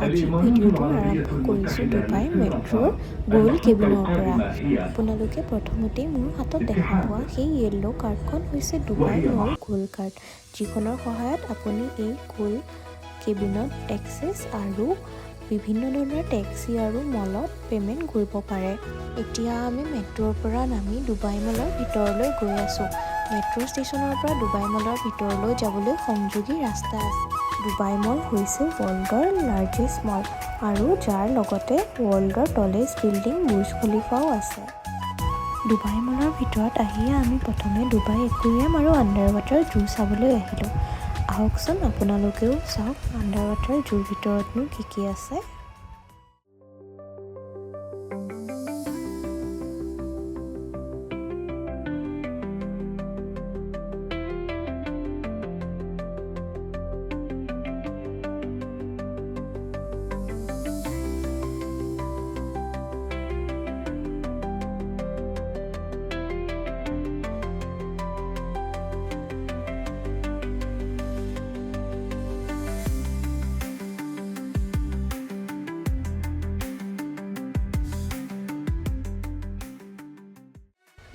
আজি ভিডিঅ'টো আৰম্ভ কৰিছোঁ ডুবাই মেট্ৰ'ৰ গোল কেবিনৰ পৰা। আপোনালোকে প্ৰথমতেই মোৰ হাতত দেখা পোৱা সেই য়েল্ল' কাৰ্ডখন হৈছে ডুবাই মল গোল কাৰ্ড, যিখনৰ সহায়ত আপুনি এই গোল কেবিনত এক্সেছ আৰু বিভিন্ন ধৰণৰ টেক্সি আৰু মলত পে'মেণ্ট কৰিব পাৰে। এতিয়া আমি মেট্ৰ'ৰ পৰা নামি ডুবাই মলৰ ভিতৰলৈ গৈ আছোঁ। মেট্ৰ' ষ্টেচনৰ পৰা ডুবাই মলৰ ভিতৰলৈ যাবলৈ সংযোগী ৰাস্তা আছে। ডুবাই মল হৈছে ৱৰ্ল্ডৰ লাৰ্জেষ্ট মল আৰু যাৰ লগতে ৱৰ্ল্ডৰ টলেষ্ট বিল্ডিং বুৰ্জ খলিফাও আছে। ডুবাই মলৰ ভিতৰত আহিয়ে আমি প্ৰথমে ডুবাই একুৰিয়াম আৰু আণ্ডাৰ ৱাটাৰ জু চাবলৈ আহিলোঁ। আহকচোন আপোনালোকেও চাওক আণ্ডাৰ ৱাটাৰ জুৰ ভিতৰতনো কি কি আছে।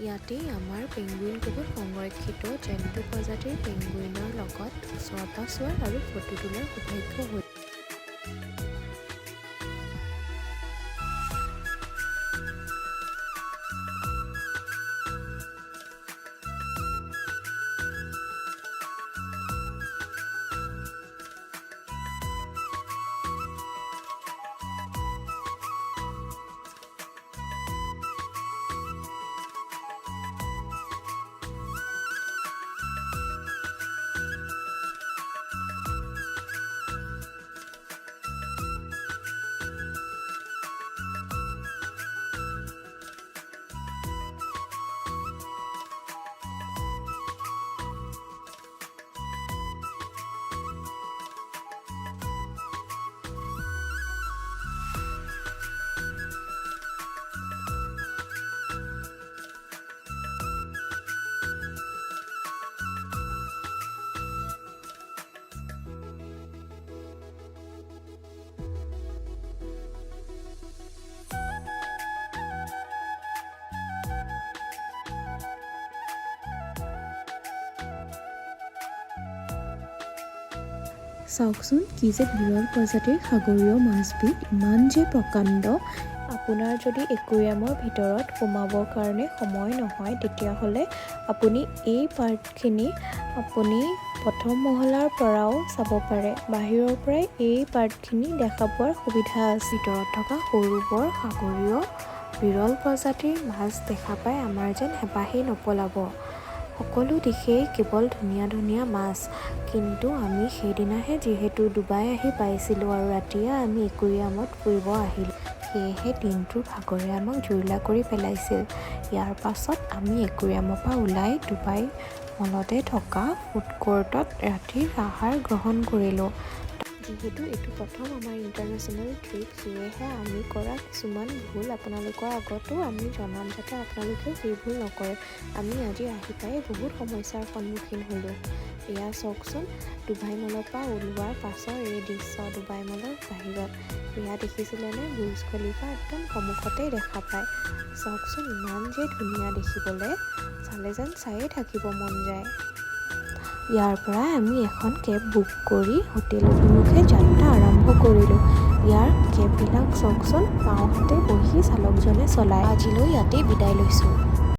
ইয়াতেই আমাৰ পেঙ্গুইন কোবত সংৰক্ষিত জন্তু প্ৰজাতিৰ পেঙ্গুইনৰ লগত ওচৰপা চোৱাৰ আৰু ফটো তোলাৰ সৌভাগ্য হ'ল। চাওকচোন কি যে বিৰল প্ৰজাতিৰ সাগৰীয় মাছবিধ, ইমান যে প্ৰকাণ্ড। আপোনাৰ যদি একুৰিয়ামৰ ভিতৰত সোমাবৰ কাৰণে সময় নহয়, তেতিয়াহ'লে আপুনি এই পাৰ্টখিনি আপুনি প্ৰথম মহলাৰ পৰাও চাব পাৰে। বাহিৰৰ পৰাই এই পাৰ্টখিনি দেখা পোৱাৰ সুবিধা আছে। ভিতৰত থকা সৰু বৰ সাগৰীয় বিৰল প্ৰজাতিৰ মাছ দেখা পাই আমাৰ যেন হেঁপাহেই নপলাব। সকলো দিশেই কেৱল ধুনীয়া ধুনীয়া মাছ, কিন্তু আমি সেইদিনাহে যিহেতু ডুবাই আহি পাইছিলোঁ আৰু ৰাতিয়ে আমি একুৰিয়ামত ফুৰিব আহিলোঁ, সেয়েহে দিনটোৰ ভাগৰে আমাক জুৰুলা কৰি পেলাইছিল। ইয়াৰ পাছত আমি একুৰিয়ামৰ পৰা ওলাই ডুবাই মলতে থকা ফুড কৰ্টত ৰাতিৰ আহাৰ গ্ৰহণ কৰিলোঁ। যিহেতু এইটো প্ৰথম আমাৰ ইণ্টাৰনেশ্যনেল ট্ৰিপ, সেয়েহে আমি কৰা কিছুমান ভুল আপোনালোকৰ আগতো আমি জনাম, যাতে আপোনালোকেও সেই ভুল নকৰে। আমি আজি আহি পাই বহুত সমস্যাৰ সন্মুখীন হ'লোঁ। এয়া চাওকচোন ডুবাই মলৰ পৰা ওলোৱাৰ পাছৰ এই দৃশ্য ডুবাই মলৰ বাহিৰত। এয়া দেখিছিলেনে বুৰ্জ খলিফা একদম সন্মুখতেই দেখা পায়। চাওকচোন ইমান যে ধুনীয়া দেখিবলৈ, চালে যেন চায়ে থাকিব মন যায়। ইয়াৰ পৰা আমি এখন কেব বুক কৰি হোটেল অভিমুখে যাত্ৰা আৰম্ভ কৰিলোঁ। ইয়াৰ কেববিলাক চাওকচোন বাওঁহাতে বহি চালকজনে চলায়। আজিলৈ ইয়াতেই বিদায় লৈছোঁ।